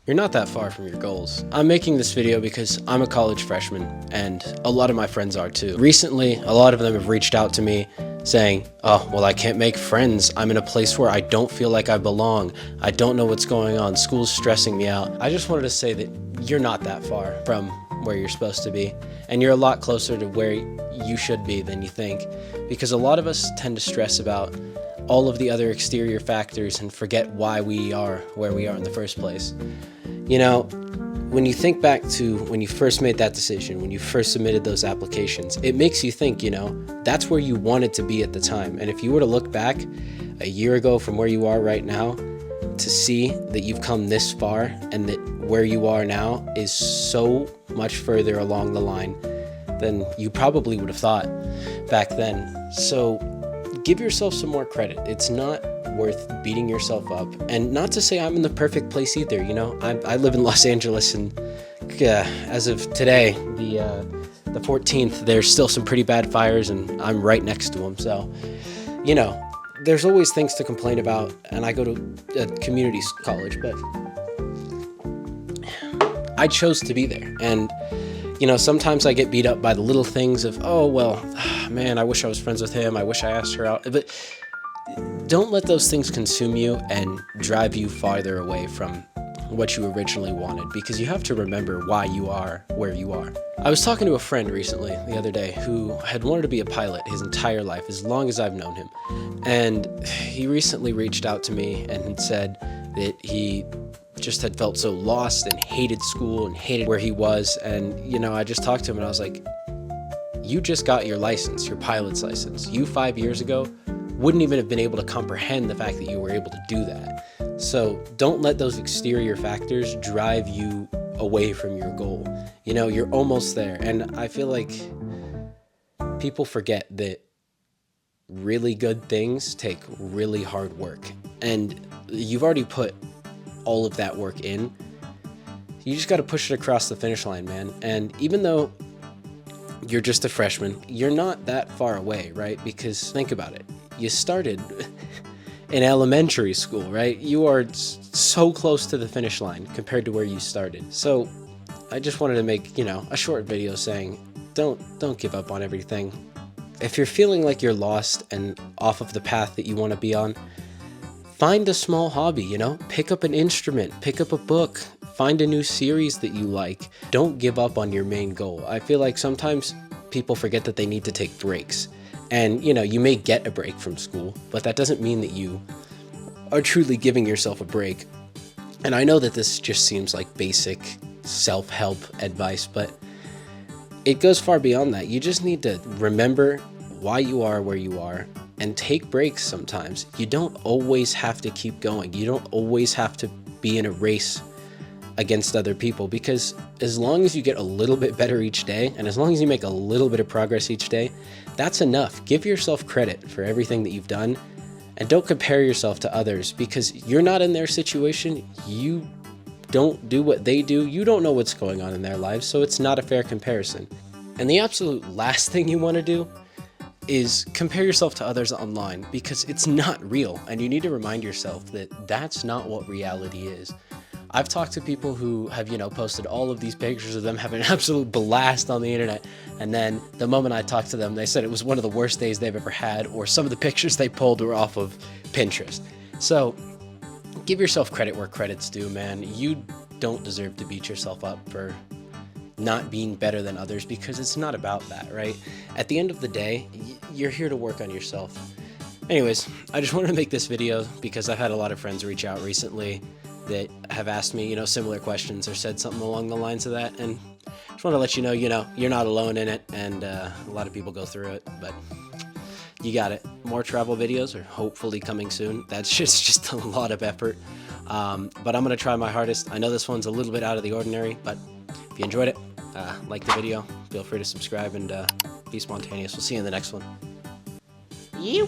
You're not that far from your goals. I'm making this video because I'm a college freshman and a lot of my friends are too. Recently, a lot of them have reached out to me saying, oh, well, I can't make friends. I'm in a place where I don't feel like I belong. I don't know what's going on. School's stressing me out. I just wanted to say that you're not that far from where you're supposed to be, and you're a lot closer to where you should be than you think, because a lot of us tend to stress about all of the other exterior factors and forget why we are where we are in the first place. You know, when you think back to when you first made that decision, when you first submitted those applications, it makes you think, that's where you wanted to be at the time. And if you were to look back a year ago from where you are right now, to see that you've come this far and that where you are now is so much further along the line than you probably would have thought back then. So give yourself some more credit. It's not worth beating yourself up. And not to say I'm in the perfect place either. I live in Los Angeles, and as of today, the 14th, there's still some pretty bad fires, and I'm right next to them. So, there's always things to complain about, and I go to a community college, but I chose to be there. And sometimes I get beat up by the little things of, oh, well, man, I wish I was friends with him. I wish I asked her out. But don't let those things consume you and drive you farther away from what you originally wanted, because you have to remember why you are where you are. I was talking to a friend recently, the other day, who had wanted to be a pilot his entire life, as long as I've known him. And he recently reached out to me and said that he just had felt so lost and hated school and hated where he was. And, I just talked to him and I was like, you just got your license, your pilot's license. You 5 years ago wouldn't even have been able to comprehend the fact that you were able to do that. So don't let those exterior factors drive you away from your goal. You're almost there. And I feel like people forget that really good things take really hard work. And you've already put all of that work in. You just got to push it across the finish line, man. And even though you're just a freshman, you're not that far away, right? Because think about it. You started in elementary school, right? You are so close to the finish line compared to where you started. So I just wanted to make, a short video saying, don't give up on everything. If you're feeling like you're lost and off of the path that you want to be on, find a small hobby, pick up an instrument, pick up a book, find a new series that you like. Don't give up on your main goal. I feel like sometimes people forget that they need to take breaks. And, you may get a break from school, but that doesn't mean that you are truly giving yourself a break. And I know that this just seems like basic self-help advice, but it goes far beyond that. You just need to remember why you are where you are and take breaks sometimes. You don't always have to keep going. You don't always have to be in a race against other people, because as long as you get a little bit better each day, and as long as you make a little bit of progress each day, that's enough. Give yourself credit for everything that you've done, and don't compare yourself to others, because you're not in their situation. You don't do what they do. You don't know what's going on in their lives, so it's not a fair comparison. And the absolute last thing you want to do is compare yourself to others online, because it's not real, and you need to remind yourself that that's not what reality is. I've talked to people who have, posted all of these pictures of them having an absolute blast on the internet, and then the moment I talked to them, they said it was one of the worst days they've ever had, or some of the pictures they pulled were off of Pinterest. So give yourself credit where credit's due, man. You don't deserve to beat yourself up for not being better than others, because it's not about that, right? At the end of the day, you're here to work on yourself. Anyways, I just wanted to make this video because I've had a lot of friends reach out recently that have asked me, similar questions or said something along the lines of that. And just want to let you know, you're not alone in it, and a lot of people go through it, but you got it. More travel videos are hopefully coming soon. That's just a lot of effort. But I'm going to try my hardest. I know this one's a little bit out of the ordinary, but if you enjoyed it, like the video, feel free to subscribe and be spontaneous. We'll see you in the next one. You.